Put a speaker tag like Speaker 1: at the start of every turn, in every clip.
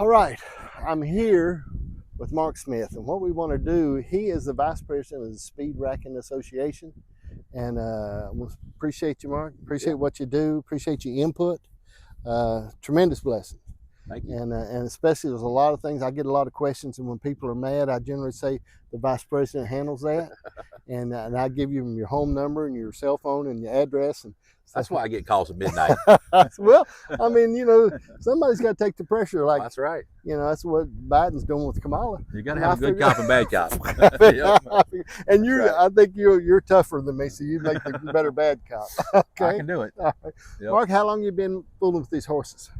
Speaker 1: All right, I'm here with Mark Smith, and what we want to do, he is the Vice President of the Speed Racking Association, and we appreciate you, Mark. Appreciate what you do. Appreciate your input. Tremendous blessing.
Speaker 2: Thank you.
Speaker 1: And especially there's a lot of things. I get a lot of questions, and when people are mad, I generally say the Vice President handles that, and I give you your home number and your cell phone and your address and.
Speaker 2: That's why I get calls at midnight.
Speaker 1: Well, I mean, somebody's got to take the pressure. Like,
Speaker 2: that's right.
Speaker 1: That's what Biden's doing with Kamala.
Speaker 2: You got to have a good cop and bad cop.
Speaker 1: And I think you're tougher than me, so you make the better bad cop. Okay,
Speaker 2: I can do it.
Speaker 1: Right. Yep. Mark, how long you been fooling with these horses?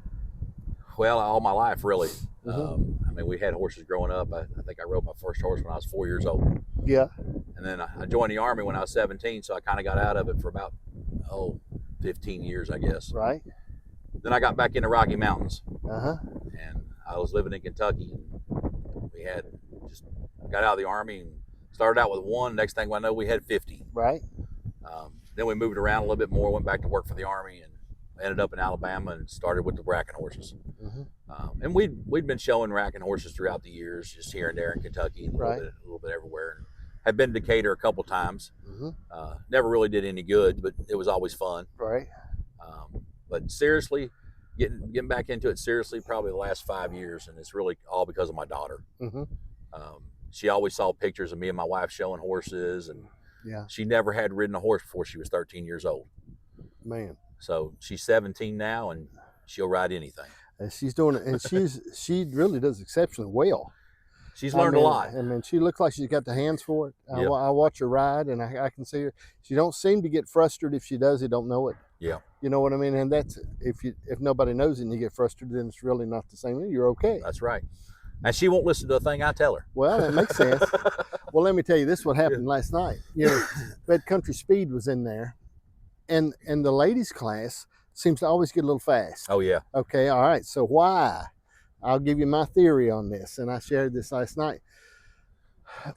Speaker 2: Well, all my life, really. I mean, we had horses growing up. I think I rode my first horse when I was 4 years old.
Speaker 1: Yeah.
Speaker 2: And then I joined the Army when I was 17, so I kind of got out of it for about 15 years, I guess.
Speaker 1: Right.
Speaker 2: Then I got back into Rocky Mountains.
Speaker 1: And
Speaker 2: I was living in Kentucky, and we had just got out of the Army and started out with one. Next thing I know, we had 50.
Speaker 1: Right.
Speaker 2: Then we moved around a little bit more, went back to work for the Army, and ended up in Alabama and started with the racking horses. And we'd been showing racking horses throughout the years, just here and there in Kentucky and a little bit everywhere. And had been to Decatur a couple times. Never really did any good, but it was always fun.
Speaker 1: Right.
Speaker 2: But seriously, getting back into it seriously, probably the last 5 years, and it's really all because of my daughter. She always saw pictures of me and my wife showing horses, and she never had ridden a horse before she was 13 years old.
Speaker 1: Man.
Speaker 2: So she's 17 now, and she'll ride anything.
Speaker 1: And she's doing it, and she really does exceptionally well.
Speaker 2: She's learned a lot.
Speaker 1: I mean, she looks like she's got the hands for it. I watch her ride, and I can see her. She don't seem to get frustrated. If she does, you don't know it.
Speaker 2: Yeah.
Speaker 1: You know what I mean? And that's if nobody knows it and you get frustrated, then it's really not the same. You're okay.
Speaker 2: That's right. And she won't listen to a thing I tell her.
Speaker 1: Well, that makes sense. Well, let me tell you, this is what happened last night. Red Country Speed was in there, and the ladies' class seems to always get a little fast.
Speaker 2: Oh, yeah.
Speaker 1: Okay, all right. So why? I'll give you my theory on this, and I shared this last night. The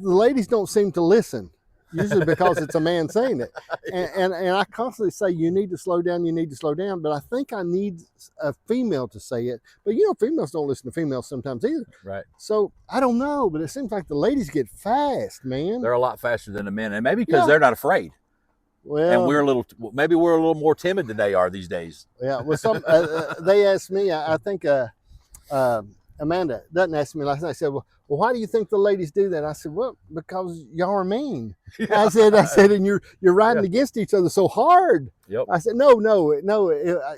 Speaker 1: ladies don't seem to listen, usually because it's a man saying it. And I constantly say, you need to slow down, but I think I need a female to say it. But, females don't listen to females sometimes either.
Speaker 2: Right.
Speaker 1: So, I don't know, but it seems like the ladies get fast, man.
Speaker 2: They're a lot faster than the men, and maybe because they're not afraid.
Speaker 1: Well,
Speaker 2: and maybe we're a little more timid than they are these days.
Speaker 1: Yeah, well, they asked me, I think Amanda Dutton asked me last night, I said, well, why do you think the ladies do that? I said, well, because y'all are mean. I said, and you're riding against each other so hard.
Speaker 2: Yep.
Speaker 1: I said, no.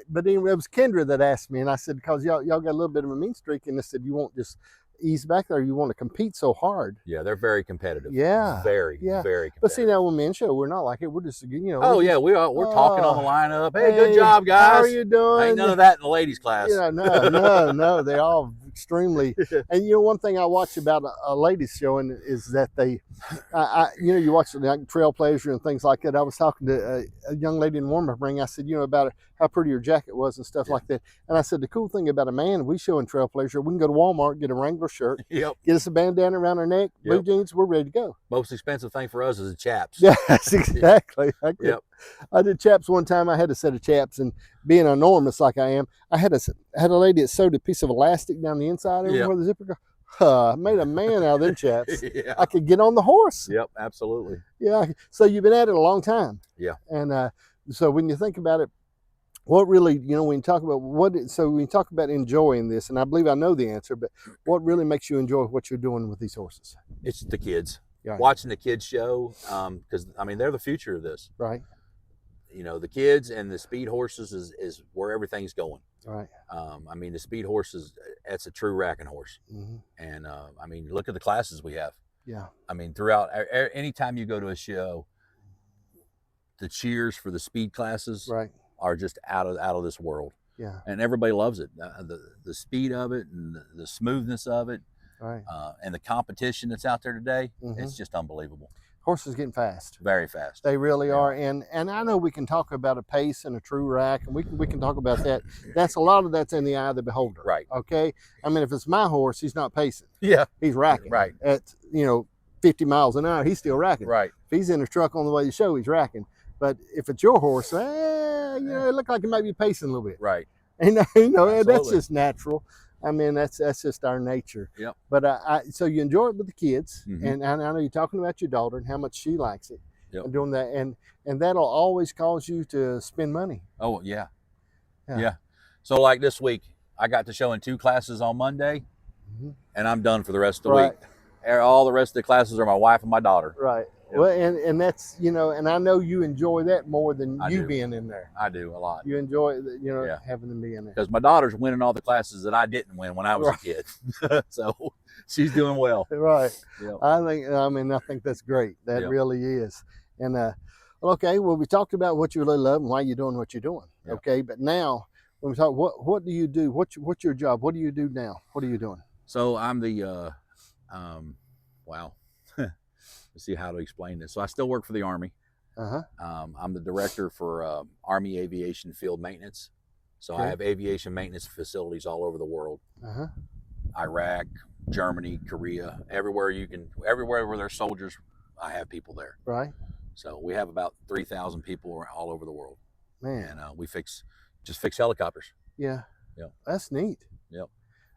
Speaker 1: But anyway, it was Kendra that asked me, and I said, because y'all got a little bit of a mean streak, and I said, you won't just ease back there. You want to compete so hard.
Speaker 2: Yeah, they're very competitive.
Speaker 1: Yeah.
Speaker 2: Very competitive.
Speaker 1: But see, now when men show, we're not like it. We're just,
Speaker 2: we're talking on the lineup. Hey, good job, guys.
Speaker 1: How are you doing?
Speaker 2: Ain't none of that in the ladies' class.
Speaker 1: No. They're all extremely. And one thing I watch about a ladies showing is that they, you watch like Trailblazer and things like that. I was talking to a young lady in warm-up ring. I said, about how pretty her jacket was and stuff like that. And I said, the cool thing about a man, we show in Trailblazer, we can go to Walmart, get a Wrangler shirt, get us a bandana around our neck, blue jeans, we're ready to go.
Speaker 2: Most expensive thing for us is the chaps.
Speaker 1: Yes, exactly. I did chaps one time. I had a set of chaps, and being enormous like I am, I had a lady that sewed a piece of elastic down the inside where the zipper goes. Made a man out of them chaps. I could get on the horse.
Speaker 2: Yep, absolutely.
Speaker 1: Yeah. So you've been at it a long time.
Speaker 2: Yeah.
Speaker 1: And so when you think about it, what really, when you talk about when you talk about enjoying this, and I believe I know the answer, but what really makes you enjoy what you're doing with these horses?
Speaker 2: It's the kids.
Speaker 1: Right.
Speaker 2: Watching the kids show, because they're the future of this.
Speaker 1: Right.
Speaker 2: The kids and the speed horses is where everything's going.
Speaker 1: Right.
Speaker 2: The speed horses, that's a true racking horse. And look at the classes we have.
Speaker 1: Yeah.
Speaker 2: Throughout, anytime you go to a show, the cheers for the speed classes are just out of this world.
Speaker 1: Yeah.
Speaker 2: And everybody loves it. The speed of it and the smoothness of it.
Speaker 1: Right.
Speaker 2: And the competition that's out there today, it's just unbelievable.
Speaker 1: Horses getting fast.
Speaker 2: Very fast.
Speaker 1: They really are. And I know we can talk about a pace and a true rack, and we can talk about that. That's a lot of that's in the eye of the beholder.
Speaker 2: Right.
Speaker 1: Okay. If it's my horse, he's not pacing.
Speaker 2: Yeah.
Speaker 1: He's racking.
Speaker 2: Right.
Speaker 1: At 50 miles an hour, he's still racking.
Speaker 2: Right.
Speaker 1: If he's in a truck on the way to the show, he's racking. But if it's your horse, it looks like it might be pacing a little bit.
Speaker 2: Right.
Speaker 1: That's just natural. I mean, that's just our nature.
Speaker 2: Yep.
Speaker 1: But so you enjoy it with the kids,
Speaker 2: Mhm.
Speaker 1: and I know you're talking about your daughter and how much she likes it,
Speaker 2: Yep.
Speaker 1: and doing that, and that'll always cause you to spend money.
Speaker 2: Oh yeah. So like this week, I got to show in 2 classes on Monday, and I'm done for the rest of the week. All the rest of the classes are my wife and my daughter.
Speaker 1: Right.
Speaker 2: Yep.
Speaker 1: Well, and that's, you know, and I know you enjoy that more than you
Speaker 2: do.
Speaker 1: being in there.
Speaker 2: I do a lot.
Speaker 1: You enjoy, you know, having them be in there.
Speaker 2: Because my daughter's winning all the classes that I didn't win when I was a kid. So she's doing well.
Speaker 1: Right.
Speaker 2: Yep.
Speaker 1: I think that's great. That really is. And okay, well, we talked about what you really love and why you're doing what you're doing.
Speaker 2: Yep.
Speaker 1: Okay, but now when we talk, what do you do? What's your job? What do you do now? What are you doing?
Speaker 2: So I'm the wow. Let's see how to explain this. So I still work for the Army. I'm the director for Army Aviation Field Maintenance. So I have aviation maintenance facilities all over the world. Iraq, Germany, Korea, everywhere where there's soldiers, I have people there.
Speaker 1: Right.
Speaker 2: So we have about 3,000 people all over the world.
Speaker 1: Man.
Speaker 2: And we just fix helicopters.
Speaker 1: Yeah.
Speaker 2: Yep.
Speaker 1: That's neat.
Speaker 2: Yep.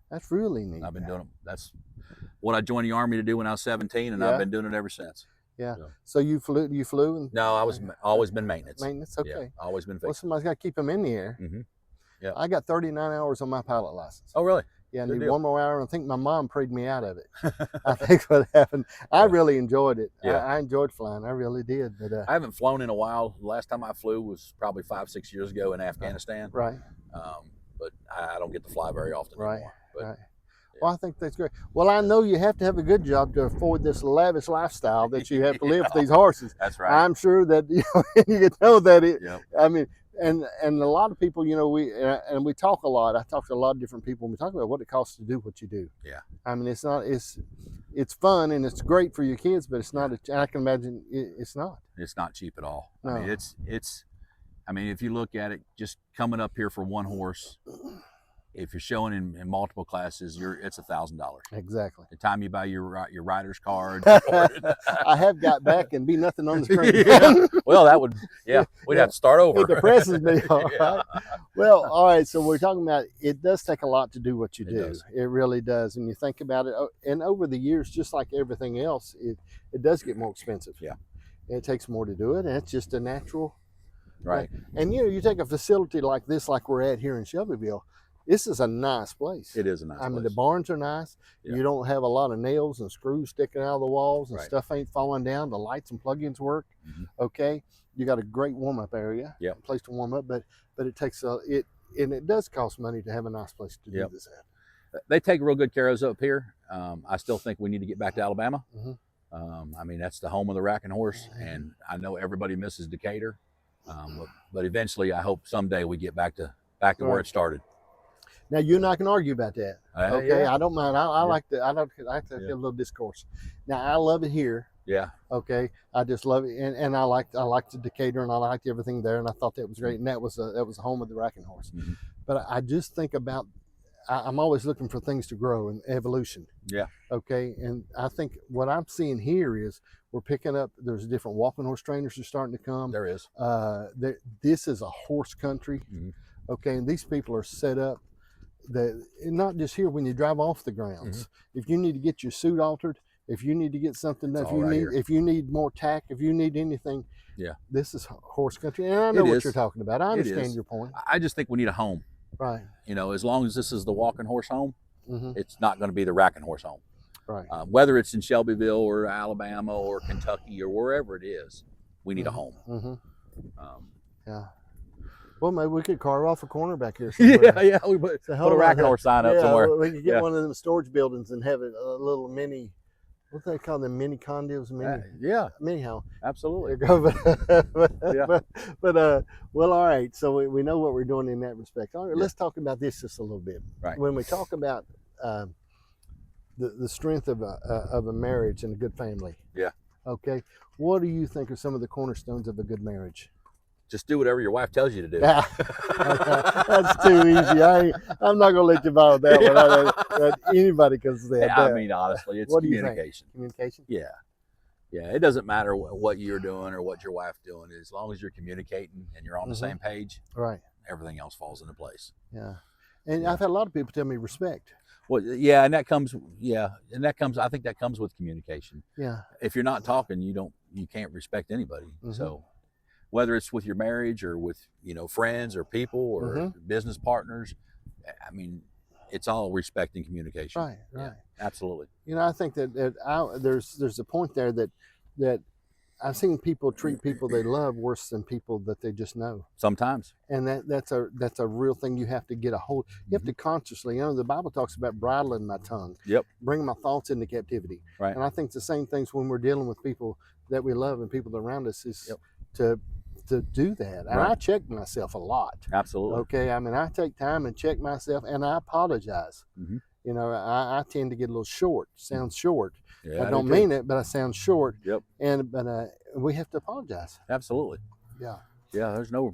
Speaker 1: That's really neat.
Speaker 2: I've been doing them. That's what I joined the Army to do when I was 17, and I've been doing it ever since.
Speaker 1: Yeah. So you flew? And
Speaker 2: no, I was always been maintenance.
Speaker 1: Maintenance. Okay.
Speaker 2: Yeah, always been fixing.
Speaker 1: Well, somebody's got to keep them in the air.
Speaker 2: Yeah.
Speaker 1: I got 39 hours on my pilot license.
Speaker 2: Oh, really?
Speaker 1: Yeah, I need one more hour, and I think my mom prayed me out of it. I think what happened. I really enjoyed it.
Speaker 2: Yeah.
Speaker 1: I enjoyed flying. I really did. But
Speaker 2: I haven't flown in a while. The last time I flew was probably 5-6 years ago in Afghanistan.
Speaker 1: Right.
Speaker 2: But I don't get to fly very often anymore. But,
Speaker 1: right. Well, I think that's great. Well, I know you have to have a good job to afford this lavish lifestyle that you have to live with these horses.
Speaker 2: That's right.
Speaker 1: I'm sure that you can know that it.
Speaker 2: Yep.
Speaker 1: I mean, and a lot of people, you know, we talk a lot. I talk to a lot of different people, and we talk about what it costs to do what you do.
Speaker 2: Yeah.
Speaker 1: I mean, it's fun and it's great for your kids, but it's not. I can imagine it's not.
Speaker 2: It's not cheap at all.
Speaker 1: No.
Speaker 2: I mean, it's. I mean, if you look at it, just coming up here for one horse. If you're showing in multiple classes, it's $1,000.
Speaker 1: Exactly.
Speaker 2: The time you buy your rider's card.
Speaker 1: I have got back and be nothing on the screen.
Speaker 2: Well, that would, we'd have to start over.
Speaker 1: It depresses me. All right. Well, all right. So we're talking about it does take a lot to do what you do. It really does. And you think about it, and over the years, just like everything else, it does get more expensive.
Speaker 2: Yeah.
Speaker 1: It takes more to do it, and it's just a natural.
Speaker 2: Right.
Speaker 1: And you take a facility like this, like we're at here in Shelbyville. This is a nice place.
Speaker 2: It is a nice place.
Speaker 1: I mean, the barns are nice. Yeah. You don't have a lot of nails and screws sticking out of the walls, and stuff ain't falling down. The lights and plugins work. Okay. You got a great warm-up area.
Speaker 2: Yeah.
Speaker 1: Place to warm up, but it takes and it does cost money to have a nice place to do this at.
Speaker 2: They take real good care of us up here. I still think we need to get back to Alabama. I mean, that's the home of the Rack and Horse, and I know everybody misses Decatur. But eventually, I hope someday we get back to where it started.
Speaker 1: Now you and I can argue about that. Okay, I don't mind. I like to have a little discourse. Now I love it here.
Speaker 2: Yeah.
Speaker 1: Okay, I just love it, and I liked the Decatur, and I liked everything there, and I thought that was great, and that was the home of the Rack and Horse. But I just think about. I'm always looking for things to grow and evolution.
Speaker 2: Yeah.
Speaker 1: Okay, and I think what I'm seeing here is we're picking up. There's different walking horse trainers are starting to come.
Speaker 2: There is.
Speaker 1: This is a horse country. Okay, and these people are set up. Not just here when you drive off the grounds. If you need to get your suit altered, if you need to get something done, if you need more tack, if you need anything, this is horse country. And I know what you're talking about. I understand your point.
Speaker 2: I just think we need a home.
Speaker 1: Right.
Speaker 2: You know, as long as this is the walking horse home, it's not going to be the Rack and Horse home.
Speaker 1: Right.
Speaker 2: Whether it's in Shelbyville or Alabama or Kentucky or wherever it is, we need a home.
Speaker 1: Yeah. Well, maybe we could carve off a corner back here.
Speaker 2: Yeah. We put a Rack and Horse sign up somewhere.
Speaker 1: We could get one of them storage buildings and have it a little mini. What do they call them? Mini condos, Anyhow,
Speaker 2: absolutely.
Speaker 1: But well, all right. So we know what we're doing in that respect. All right, let's talk about this just a little bit.
Speaker 2: Right.
Speaker 1: When we talk about the strength of a marriage and a good family.
Speaker 2: Yeah.
Speaker 1: Okay. What do you think are some of the cornerstones of a good marriage?
Speaker 2: Just do whatever your wife tells you to do.
Speaker 1: That's too easy. I'm not going to let you borrow that one. Anybody can say that.
Speaker 2: I mean, honestly, it's communication.
Speaker 1: Communication?
Speaker 2: Yeah. Yeah. It doesn't matter what you're doing or what your wife's doing. As long as you're communicating and you're on the same page,
Speaker 1: right?
Speaker 2: Everything else falls into place.
Speaker 1: Yeah. And I've had a lot of people tell me respect.
Speaker 2: Well, yeah, and that comes, I think that comes with communication.
Speaker 1: Yeah.
Speaker 2: If you're not talking, you can't respect anybody. So whether it's with your marriage or with, friends or people or business partners, I mean, it's all respect and communication.
Speaker 1: Right.
Speaker 2: Yeah, absolutely.
Speaker 1: I think that there's a point there that I've seen people treat people they love worse than people that they just know.
Speaker 2: Sometimes.
Speaker 1: And that's a real thing you have to get a hold. You have to consciously, the Bible talks about bridling my tongue.
Speaker 2: Yep.
Speaker 1: Bringing my thoughts into captivity.
Speaker 2: Right.
Speaker 1: And I think the same things when we're dealing with people that we love and people around us is to do that. And I check myself a lot.
Speaker 2: Absolutely.
Speaker 1: Okay. I mean, I take time and check myself, and I apologize. I tend to get a little short, sound short.
Speaker 2: Yeah,
Speaker 1: I don't mean it, but I sound short.
Speaker 2: Yep.
Speaker 1: But we have to apologize.
Speaker 2: Absolutely.
Speaker 1: Yeah.
Speaker 2: Yeah. There's no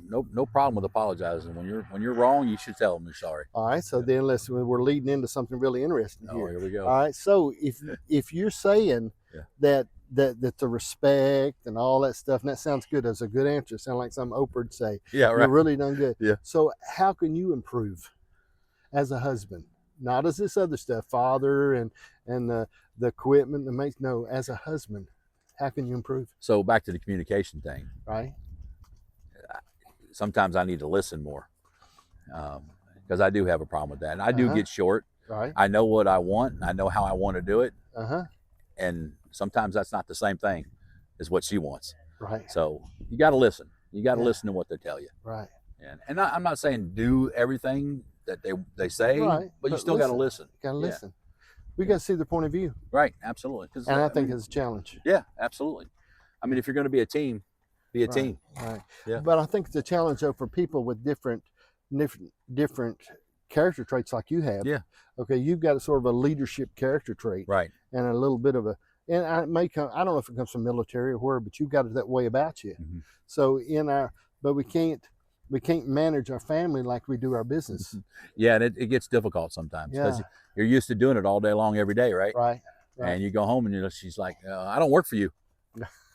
Speaker 2: problem with apologizing. When you're wrong, you should tell them you're sorry.
Speaker 1: All right. So then we're leading into something really interesting here.
Speaker 2: Here we go.
Speaker 1: All right. So if you're saying that the respect and all that stuff, and that sounds good. That's a good answer. It sounds like something Oprah would say.
Speaker 2: Yeah. Right.
Speaker 1: You're really done good.
Speaker 2: Yeah.
Speaker 1: So how can you improve as a husband? Not as this other stuff, father and the equipment that makes, no, as a husband, how can you improve?
Speaker 2: So back to the communication thing.
Speaker 1: Right.
Speaker 2: Sometimes I need to listen more because I do have a problem with that. And I do get short.
Speaker 1: Right.
Speaker 2: I know what I want. And I know how I want to do it. And sometimes that's not the same thing as what she wants.
Speaker 1: Right.
Speaker 2: So you got to listen. You got to listen to what they tell you.
Speaker 1: Right.
Speaker 2: And I'm not saying do everything that they say, but you still got to listen.
Speaker 1: Got to listen. We got to see their point of view.
Speaker 2: Right, absolutely.
Speaker 1: And I think it's a challenge.
Speaker 2: Yeah, absolutely. I mean, if you're going to be a team, be a team.
Speaker 1: Right.
Speaker 2: Yeah.
Speaker 1: But I think it's a challenge though for people with different character traits like you have.
Speaker 2: Yeah.
Speaker 1: Okay, you've got a sort of a leadership character trait.
Speaker 2: Right.
Speaker 1: And a little bit of and it may come, I don't know if it comes from military or where, but you've got it that way about you. So but we can't manage our family like we do our business.
Speaker 2: Yeah, and it gets difficult sometimes because you're used to doing it all day long, every day, right?
Speaker 1: Right.
Speaker 2: And you go home and she's like, I don't work for you.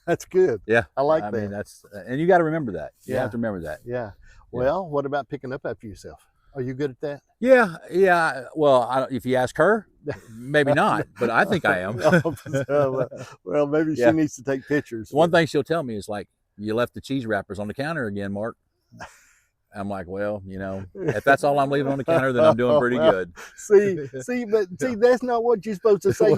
Speaker 1: That's good.
Speaker 2: Yeah.
Speaker 1: I like that.
Speaker 2: I mean, and you got to remember that. You have to remember that.
Speaker 1: Yeah. Well, what about picking up after yourself? Are you good at that?
Speaker 2: Yeah. Well, if you ask her, maybe not, but I think I am.
Speaker 1: Well, maybe she needs to take pictures.
Speaker 2: One thing she'll tell me is like, you left the cheese wrappers on the counter again, Mark. I'm like, well, if that's all I'm leaving on the counter, then I'm doing pretty good.
Speaker 1: See, that's not what you're supposed to say.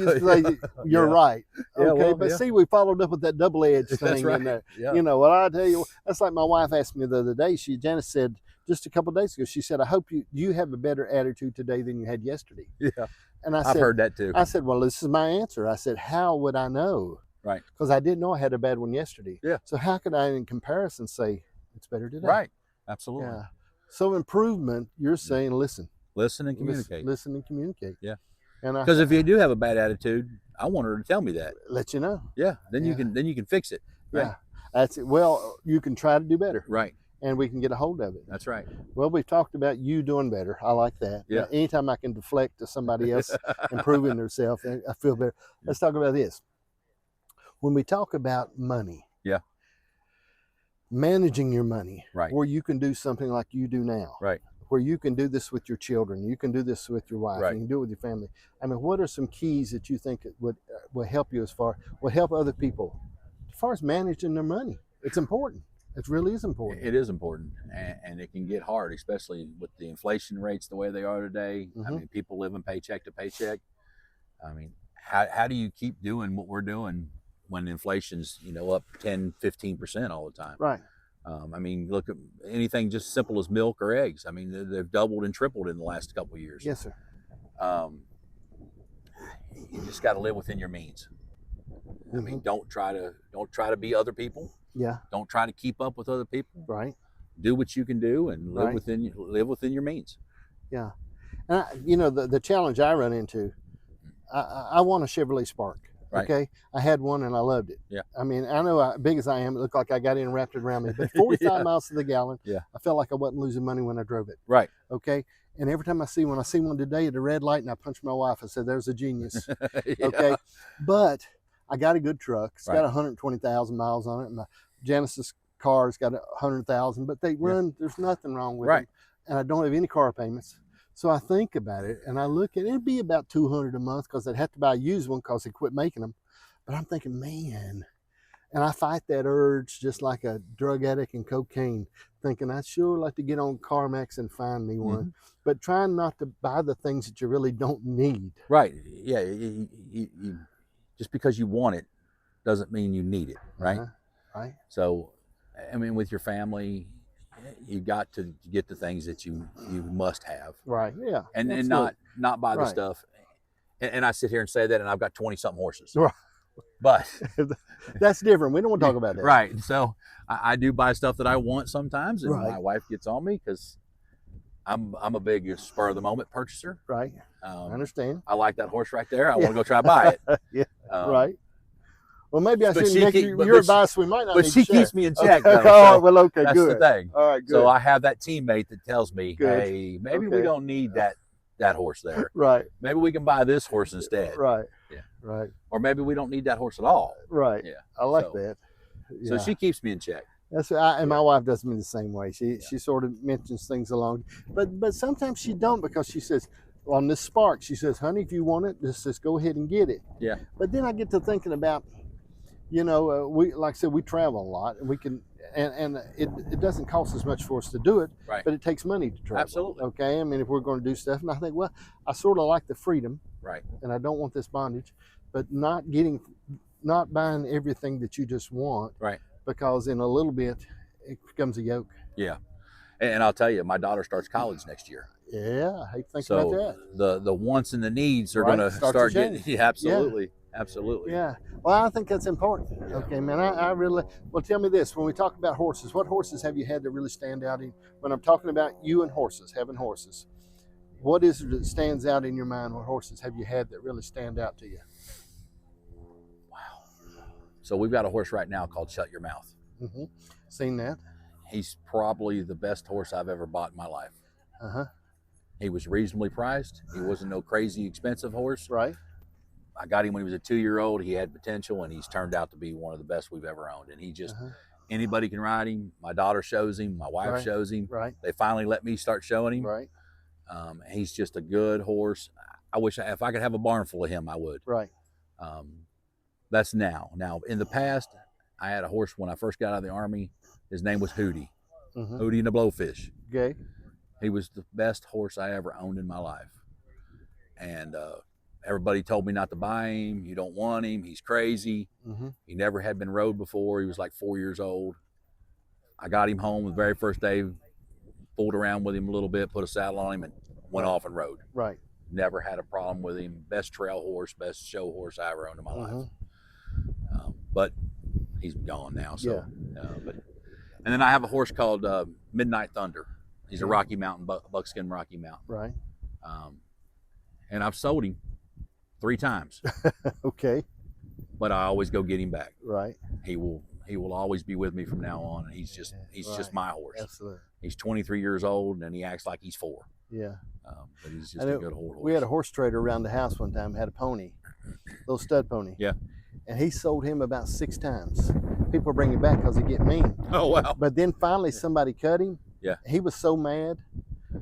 Speaker 1: You're right. Okay, but see, we followed up with that double-edged thing in there. Yeah. What I tell you, that's like my wife asked me the other day. Janice said just a couple of days ago, she said, I hope you have a better attitude today than you had yesterday.
Speaker 2: Yeah.
Speaker 1: And
Speaker 2: I've heard that too.
Speaker 1: I said, well, this is my answer. I said, how would I know?
Speaker 2: Right.
Speaker 1: Because I didn't know I had a bad one yesterday.
Speaker 2: Yeah.
Speaker 1: So how could I, in comparison, say it's better today?
Speaker 2: Right. Absolutely.
Speaker 1: Yeah. So improvement, you're saying listen
Speaker 2: and communicate.
Speaker 1: Listen and communicate.
Speaker 2: Yeah. And because if you do have a bad attitude, I want her to tell me that.
Speaker 1: Let you know.
Speaker 2: Yeah. Then you can fix it. Right?
Speaker 1: Yeah. That's it. Well, you can try to do better.
Speaker 2: Right.
Speaker 1: And we can get a hold of it.
Speaker 2: That's right.
Speaker 1: Well, we've talked about you doing better. I like that.
Speaker 2: Yeah.
Speaker 1: Anytime I can deflect to somebody else improving themselves, I feel better. Let's talk about this. When we talk about money.
Speaker 2: Yeah.
Speaker 1: Managing your money,
Speaker 2: right?
Speaker 1: Where you can do something like you do now,
Speaker 2: right?
Speaker 1: Where you can do this with your children, you can do this with your wife,
Speaker 2: right?
Speaker 1: You can do it with your family. I mean, what are some keys that you think would help you would help other people as far as managing their money? It's important. It really is important.
Speaker 2: It is important, and it can get hard, especially with the inflation rates the way they are today. I mean, people living paycheck to paycheck. I mean, how do you keep doing what we're doing when inflation's up 10-15% all the time?
Speaker 1: Right.
Speaker 2: I mean, look at anything just simple as milk or eggs. I mean, they've doubled and tripled in the last couple of years.
Speaker 1: Yes, sir.
Speaker 2: You just got to live within your means. I mean, don't try to be other people.
Speaker 1: Yeah.
Speaker 2: Don't try to keep up with other people.
Speaker 1: Right.
Speaker 2: Do what you can do and live within your means.
Speaker 1: Yeah. And the challenge I run into, I want a Chevrolet Spark. Right. Okay, I had one and I loved it.
Speaker 2: Yeah.
Speaker 1: I mean, I know big as I am, it looked like I got in and wrapped it around me. But 45 miles to the gallon, I felt like I wasn't losing money when I drove it.
Speaker 2: Right.
Speaker 1: Okay. And every time I see one today at a red light, and I punched my wife, I said, "There's a genius." Okay. But I got a good truck. It's got 120,000 miles on it, and my Genesis car's got 100,000. But they run. There's nothing wrong with them. And I don't have any car payments. So I think about it, and I look at it, it'd be about $200 a month because I'd have to buy a used one because they quit making them. But I'm thinking, man, and I fight that urge just like a drug addict and cocaine, thinking I'd sure like to get on CarMax and find me one, but trying not to buy the things that you really don't need.
Speaker 2: Right. Yeah. Just because you want it doesn't mean you need it. Right.
Speaker 1: Right.
Speaker 2: So, I mean, with your family, you got to get the things that you must have.
Speaker 1: Right. Yeah.
Speaker 2: And not buy the stuff. And I sit here and say that, and I've got 20-something horses.
Speaker 1: Right.
Speaker 2: But
Speaker 1: that's different. We don't want to talk about that.
Speaker 2: Right. So I do buy stuff that I want sometimes, and
Speaker 1: Right.
Speaker 2: my wife gets on me because I'm a big spur of the moment purchaser.
Speaker 1: Right. I understand.
Speaker 2: I like that horse right there. I want to go try to buy it.
Speaker 1: Yeah. Right. Well, maybe I
Speaker 2: but
Speaker 1: shouldn't take your advice. We might not.
Speaker 2: But
Speaker 1: need
Speaker 2: she
Speaker 1: to share.
Speaker 2: keeps me in check.
Speaker 1: Okay.
Speaker 2: Though,
Speaker 1: Oh, well, okay,
Speaker 2: that's
Speaker 1: good.
Speaker 2: the thing.
Speaker 1: All right, good.
Speaker 2: So I have that teammate that tells me,
Speaker 1: Good.
Speaker 2: hey, maybe we don't need that horse there.
Speaker 1: Right.
Speaker 2: Maybe we can buy this horse instead.
Speaker 1: Right.
Speaker 2: Yeah.
Speaker 1: Right.
Speaker 2: Or maybe we don't need that horse at all.
Speaker 1: Right.
Speaker 2: Yeah.
Speaker 1: I like that.
Speaker 2: So
Speaker 1: Yeah.
Speaker 2: she keeps me in check.
Speaker 1: That's and my wife does me the same way. She sort of mentions things along, but sometimes she don't, because she says on this Spark, she says, honey, if you want it, just go ahead and get it.
Speaker 2: Yeah.
Speaker 1: But then I get to thinking about, we, like I said, we travel a lot, and we can, and it doesn't cost as much for us to do it,
Speaker 2: Right.
Speaker 1: but it takes money to travel.
Speaker 2: Absolutely.
Speaker 1: Okay. I mean, if we're going to do stuff, and I think, well, I sort of like the freedom,
Speaker 2: Right.
Speaker 1: and I don't want this bondage, but not buying everything that you just want.
Speaker 2: Right.
Speaker 1: Because in a little bit, it becomes a yoke.
Speaker 2: Yeah. And I'll tell you, my daughter starts college next year.
Speaker 1: Yeah, I hate to think
Speaker 2: So
Speaker 1: about that.
Speaker 2: the wants and the needs are
Speaker 1: Right.
Speaker 2: going to
Speaker 1: Start
Speaker 2: start
Speaker 1: to
Speaker 2: getting. Yeah, absolutely. Absolutely.
Speaker 1: Yeah. Well, I think that's important.
Speaker 2: Yeah.
Speaker 1: Okay, man. I really, well, tell me this. When we talk about horses, what horses have you had that really stand out in, when I'm talking about you and horses, having horses, what is it that stands out in your mind? What horses have you had that really stand out to you?
Speaker 2: Wow. So we've got a horse right now called Shut Your Mouth.
Speaker 1: Mm-hmm. Seen that?
Speaker 2: He's probably the best horse I've ever bought in my life.
Speaker 1: Uh-huh.
Speaker 2: He was reasonably priced. He wasn't no crazy expensive horse.
Speaker 1: Right.
Speaker 2: I got him when he was a 2-year-old. He had potential, and he's turned out to be one of the best we've ever owned. And he just, anybody can ride him. My daughter shows him. My wife shows him.
Speaker 1: Right.
Speaker 2: They finally let me start showing him.
Speaker 1: Right.
Speaker 2: He's just a good horse. I wish if I could have a barn full of him, I would.
Speaker 1: Right.
Speaker 2: That's now. Now, in the past, I had a horse when I first got out of the Army. His name was Hootie.
Speaker 1: Mm-hmm.
Speaker 2: Hootie and the Blowfish.
Speaker 1: Okay.
Speaker 2: He was the best horse I ever owned in my life. And everybody told me not to buy him. You don't want him. He's crazy.
Speaker 1: Mm-hmm.
Speaker 2: He never had been rode before. He was like 4 years old. I got him home the very first day, fooled around with him a little bit, put a saddle on him, and went off and rode.
Speaker 1: Right.
Speaker 2: Never had a problem with him. Best trail horse, best show horse I ever owned in my life. But he's gone now. So, and then I have a horse called Midnight Thunder. He's a Rocky Mountain, buckskin Rocky Mountain.
Speaker 1: Right.
Speaker 2: And I've sold him 3 times.
Speaker 1: Okay.
Speaker 2: But I always go get him back.
Speaker 1: Right.
Speaker 2: He will always be with me from now on. And he's just my horse.
Speaker 1: Absolutely.
Speaker 2: He's 23 years old, and he acts like he's 4.
Speaker 1: Yeah.
Speaker 2: But he's just a good horse.
Speaker 1: We had a horse trader around the house one time, had a pony, little stud pony.
Speaker 2: Yeah.
Speaker 1: And he sold him about 6 times. People bring him back because they get mean.
Speaker 2: Oh, wow.
Speaker 1: But then finally somebody cut him.
Speaker 2: Yeah.
Speaker 1: He was so mad.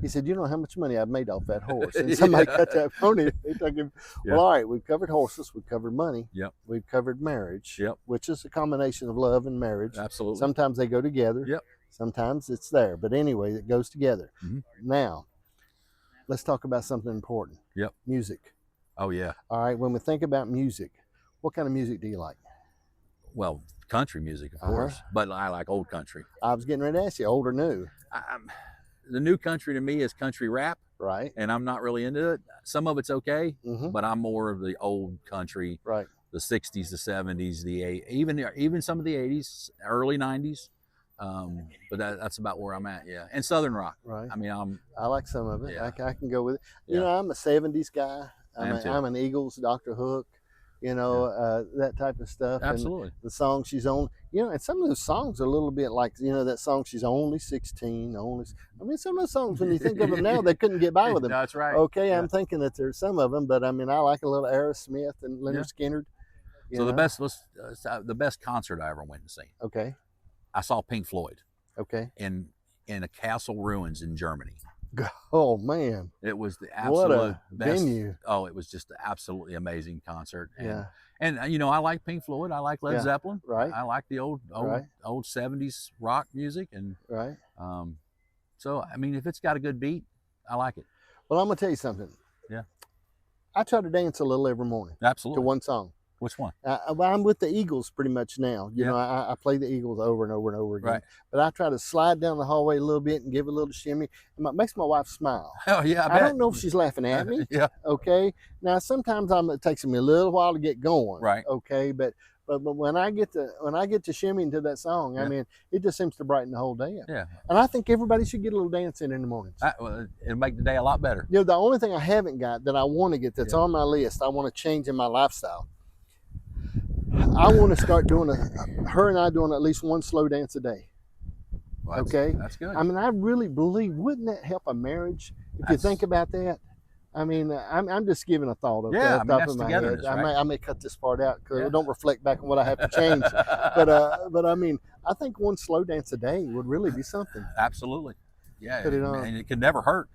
Speaker 1: He said, you know how much money I've made off that horse. And somebody cut that pony. They took him. Well, all right, we've covered horses. We've covered money.
Speaker 2: Yep.
Speaker 1: We've covered marriage.
Speaker 2: Yep.
Speaker 1: Which is a combination of love and marriage.
Speaker 2: Absolutely.
Speaker 1: Sometimes they go together.
Speaker 2: Yep.
Speaker 1: Sometimes it's there. But anyway, it goes together.
Speaker 2: Mm-hmm.
Speaker 1: Now, let's talk about something important.
Speaker 2: Yep.
Speaker 1: Music.
Speaker 2: Oh, yeah.
Speaker 1: All right, when we think about music, what kind of music do you like?
Speaker 2: Well, country music, of course, but I like old country.
Speaker 1: I was getting ready to ask you, old or new?
Speaker 2: The new country to me is country rap.
Speaker 1: Right.
Speaker 2: And I'm not really into it. Some of it's okay,
Speaker 1: Mm-hmm.
Speaker 2: but I'm more of the old country.
Speaker 1: Right.
Speaker 2: The 60s, the 70s, the 80s, even some of the 80s, early 90s. But that's about where I'm at, yeah. And Southern rock.
Speaker 1: Right.
Speaker 2: I mean,
Speaker 1: I like some of it.
Speaker 2: Yeah.
Speaker 1: I can go with it. You
Speaker 2: Yeah.
Speaker 1: know, I'm a 70s guy.
Speaker 2: I am too.
Speaker 1: I'm an Eagles, Dr. Hook, that type of stuff.
Speaker 2: absolutely.
Speaker 1: And the song she's on, and some of those songs are a little bit like, that song, she's only 16, some of those songs, when you think of them now, they couldn't get by with them.
Speaker 2: That's right.
Speaker 1: Okay,
Speaker 2: Yeah.
Speaker 1: I'm thinking that there's some of them, but I like a little Aerosmith and Leonard Skinner.
Speaker 2: So the best concert I ever went and seen.
Speaker 1: Okay.
Speaker 2: I saw Pink Floyd
Speaker 1: Okay.
Speaker 2: in a castle ruins in Germany.
Speaker 1: Oh man,
Speaker 2: It was the
Speaker 1: what
Speaker 2: absolute
Speaker 1: a
Speaker 2: best
Speaker 1: venue!
Speaker 2: Oh, it was just an absolutely amazing concert.
Speaker 1: Yeah,
Speaker 2: And you know, I like Pink Floyd, I like Led
Speaker 1: yeah,
Speaker 2: Zeppelin,
Speaker 1: right,
Speaker 2: I like the old
Speaker 1: right,
Speaker 2: 70s rock music, and
Speaker 1: right.
Speaker 2: so I mean, if it's got a good beat, I like it.
Speaker 1: Well, I'm gonna tell you something.
Speaker 2: Yeah,
Speaker 1: I try to dance a little every morning to
Speaker 2: absolutely.
Speaker 1: one song.
Speaker 2: Which one?
Speaker 1: Well, I'm with the Eagles pretty much now. You
Speaker 2: Yeah.
Speaker 1: know, I play the Eagles over and over and over again.
Speaker 2: Right.
Speaker 1: But I try to slide down the hallway a little bit and give a little shimmy. And it makes my wife smile.
Speaker 2: Oh yeah, I
Speaker 1: I
Speaker 2: bet.
Speaker 1: don't know if she's laughing at me.
Speaker 2: Yeah.
Speaker 1: Okay. Now sometimes it takes me a little while to get going.
Speaker 2: Right.
Speaker 1: Okay. But when I get to shimmying to that song,
Speaker 2: Yeah.
Speaker 1: I mean, it just seems to brighten the whole day up.
Speaker 2: Yeah.
Speaker 1: And I think everybody should get a little dance in the mornings.
Speaker 2: Well, it'll make the day a lot better.
Speaker 1: You know, the only thing I haven't got that I want to get that's on my list, I want to change in my lifestyle. I want to start doing her and I doing at least one slow dance a day.
Speaker 2: Well,
Speaker 1: Okay,
Speaker 2: that's good.
Speaker 1: I mean, I really believe, wouldn't that help a marriage if you think about that? I mean, I'm just giving a thought. Okay,
Speaker 2: Yeah, I
Speaker 1: off
Speaker 2: mean,
Speaker 1: the top
Speaker 2: that's
Speaker 1: of my
Speaker 2: togetherness,
Speaker 1: head.
Speaker 2: right?
Speaker 1: I may cut this part out because
Speaker 2: Yeah.
Speaker 1: it don't reflect back on what I have to change. but I mean, I think one slow dance a day would really be something.
Speaker 2: Absolutely. Yeah,
Speaker 1: Put it on.
Speaker 2: and it could never hurt.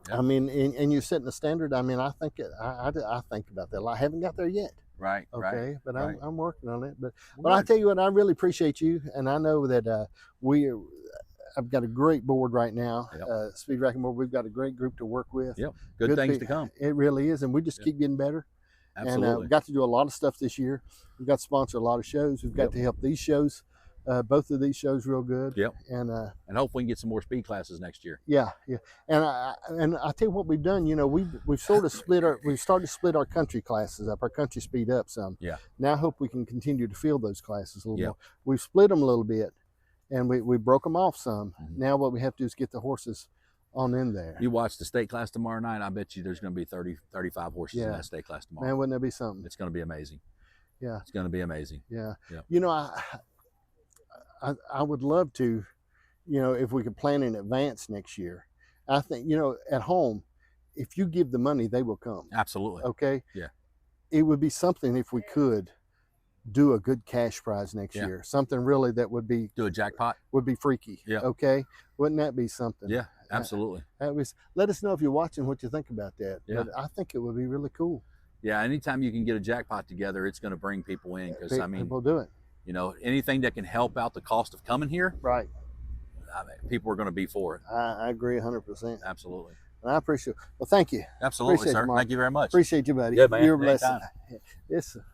Speaker 2: Yeah.
Speaker 1: I mean, and you're setting the standard. I mean, I think I think about that. I haven't got there yet.
Speaker 2: Right.
Speaker 1: Okay,
Speaker 2: Right.
Speaker 1: but
Speaker 2: right.
Speaker 1: I'm working on it. But
Speaker 2: Well,
Speaker 1: I tell you what, I really appreciate you, and I know that I've got a great board right now,
Speaker 2: Yep.
Speaker 1: Speed Racking Board. We've got a great group to work with.
Speaker 2: Yep. Good things
Speaker 1: pe-
Speaker 2: to come.
Speaker 1: It really is, and we just
Speaker 2: Yep.
Speaker 1: keep getting better.
Speaker 2: Absolutely.
Speaker 1: And we got to do a lot of stuff this year. We've got to sponsor a lot of shows. We've got
Speaker 2: Yep.
Speaker 1: to help these shows, both of these shows, real good.
Speaker 2: Yep.
Speaker 1: And
Speaker 2: And hopefully we can get some more speed classes next year.
Speaker 1: yeah. And I tell you what we've done. You know, we've sort of we've started to split our country classes up, our country speed up some.
Speaker 2: Yeah.
Speaker 1: Now I hope we can continue to fill those classes a little
Speaker 2: Yeah.
Speaker 1: more. We've split them a little bit, and we broke them off some.
Speaker 2: Mhm.
Speaker 1: Now what we have to do is get the horses on in there.
Speaker 2: You watch the state class tomorrow night, I bet you there's going to be 30, 35 horses in
Speaker 1: Yeah.
Speaker 2: that state class tomorrow.
Speaker 1: Man, wouldn't that be something?
Speaker 2: It's going to be amazing.
Speaker 1: Yeah.
Speaker 2: It's going to be amazing.
Speaker 1: Yeah.
Speaker 2: Yeah.
Speaker 1: You know, I would love to, you know, if we could plan in advance next year. I think, you know, at home, if you give the money, they will come.
Speaker 2: Absolutely.
Speaker 1: Okay.
Speaker 2: Yeah.
Speaker 1: It would be something if we could do a good cash prize next
Speaker 2: Yeah.
Speaker 1: year. Something really that would be
Speaker 2: Do a jackpot.
Speaker 1: freaky.
Speaker 2: Yeah.
Speaker 1: Okay. Wouldn't that be something?
Speaker 2: Yeah, absolutely.
Speaker 1: That was. Let us know if you're watching what you think about that.
Speaker 2: Yeah.
Speaker 1: But I think it would be really cool.
Speaker 2: Yeah, anytime you can get a jackpot together, it's going to bring people in because, I mean,
Speaker 1: People do it.
Speaker 2: you know, anything that can help out the cost of coming here,
Speaker 1: Right.
Speaker 2: I mean, people are going to be for it.
Speaker 1: I agree 100%.
Speaker 2: Absolutely.
Speaker 1: And I appreciate it. Well, thank you.
Speaker 2: Absolutely,
Speaker 1: Appreciate
Speaker 2: sir.
Speaker 1: you, Mark.
Speaker 2: Thank you very much.
Speaker 1: Appreciate you, buddy.
Speaker 2: Yeah, man.
Speaker 1: You're a blessing.
Speaker 2: Anytime.
Speaker 1: Yes, sir.